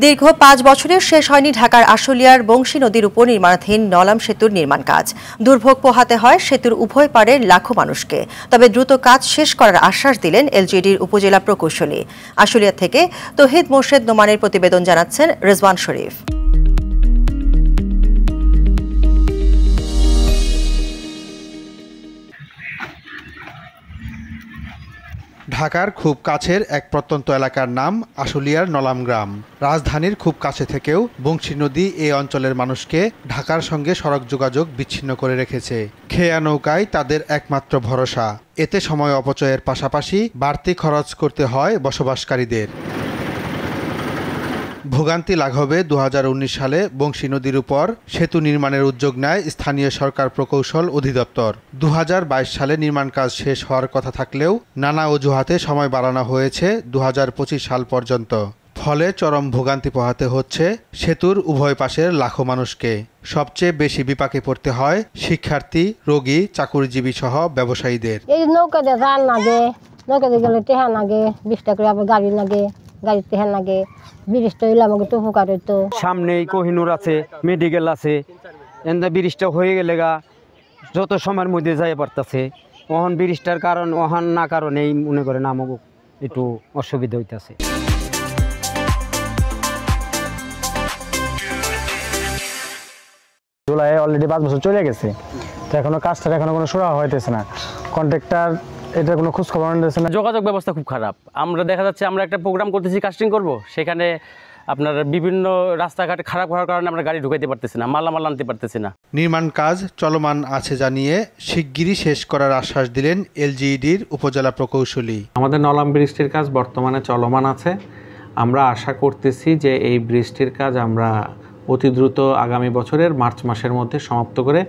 দীর্ঘ ৫ বছরের শেষ হয়নি ঢাকার আশুলিয়ার বংশী নদীর উপর নির্মাণাধীন নলাম সেতুর নির্মাণ কাজ। দুর্ভোগ পোহাতে হয় সেতুর উভয় পাড়ের লাখো মানুষকে। তবে দ্রুত কাজ শেষ করার আশ্বাস দিলেন এলজিইডির উপজেলা প্রকৌশলী। আশুলিয়া থেকে তৌহিদ মোর্শেদ নোমানের প্রতিবেদন জানাচ্ছেন রেজওয়ান শরীফ। ঢাকার খুব কাছের এক প্রত্যন্ত এলাকার নাম আশুলিয়ার নলাম গ্রাম। রাজধানীর খুব কাছে থেকেও বংশী নদী এই অঞ্চলের মানুষকে ঢাকার সঙ্গে সড়ক যোগাযোগ বিচ্ছিন্ন করে রেখেছে। খেয়া নৌকায় তাদের একমাত্র ভরসা। এতে সময় অপচয়ের পাশাপাশি বাড়তি খরচ করতে হয় বসবাসকারীদের। ভোগান্তি লাঘবে ২০১৯ সালে বংশী নদীর উপর সেতু নির্মাণের উদ্যোগ নেয় স্থানীয় সরকার প্রকৌশল অধিদপ্তর। ২০২২ সালে নির্মাণ কাজ শেষ হওয়ার কথা থাকলেও নানা অজুহাতে সময় বাড়ানো হয়েছে ২০২৫ সাল পর্যন্ত। ফলে চরম ভোগান্তি পোহাতে হচ্ছে সেতুর উভয় পাশের লাখো মানুষকে। সবচেয়ে বেশি বিপাকে পড়তে হয় শিক্ষার্থী, রোগী, চাকুরিজীবী সহ ব্যবসায়ীদের। এই নৌকাতে যান লাগে, নৌকাতে গেলে টেহা লাগে, ২০ টাকা আবার গাড়ি লাগে, গাড়িতে টেহা লাগে। ব্রিজটা হইলে আমাকে তো উপকার হইতো। সামনেই কোহিনুর আছে, মেডিকেল আছে, এন্দা ব্রিজটা হয়ে গেলে গা যত সময়ের মধ্যে যাই পারতেছে। ওখান ব্রিজটার কারণ ওখান না কারণেই মনে করেন আমাকে একটু অসুবিধা হইতেছে। জুলাই অলরেডি ৫ বছর চলে গেছে, তো এখনো কাজটা এখনো কোনো শুরু হইতেছে না। কন্ট্রাক্টর এটা কোনো খোঁজ খবর নিতেছে না। যোগাযোগ ব্যবস্থা খুব খারাপ। আমরা দেখা যাচ্ছে আমরা একটা প্রোগ্রাম করতেছি, কাস্টিং করব, সেখানে আপনার বিভিন্ন রাস্তাঘাট খারাপ হওয়ার কারণে আমরা গাড়ি ঢুকাইতে পারতেছি না, মালামাল আনতে পারতেছি না। নির্মাণ কাজ চলমান আছে জানিয়ে শিগগিরই শেষ করার আশ্বাস দিলেন এলজিইডির উপজেলা প্রকৌশলী। আমাদের নলাম ব্রিজটির কাজ বর্তমানে চলমান আছে। আমরা আশা করতেছি যে এই ব্রিজটির কাজ আমরা অতি দ্রুত আগামী বছরের মার্চ মাসের মধ্যে সমাপ্ত করে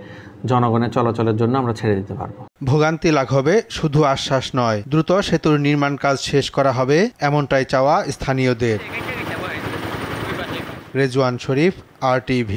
জনগণের চলাচলের জন্য আমরা ছেড়ে দিতে পারবো। ভোগান্তি লাঘবে শুধু আশ্বাস নয়, দ্রুত সেতুর নির্মাণ কাজ শেষ করা হবে এমনটাই চাওয়া স্থানীয়দের। রেজওয়ান শরীফ, RTV।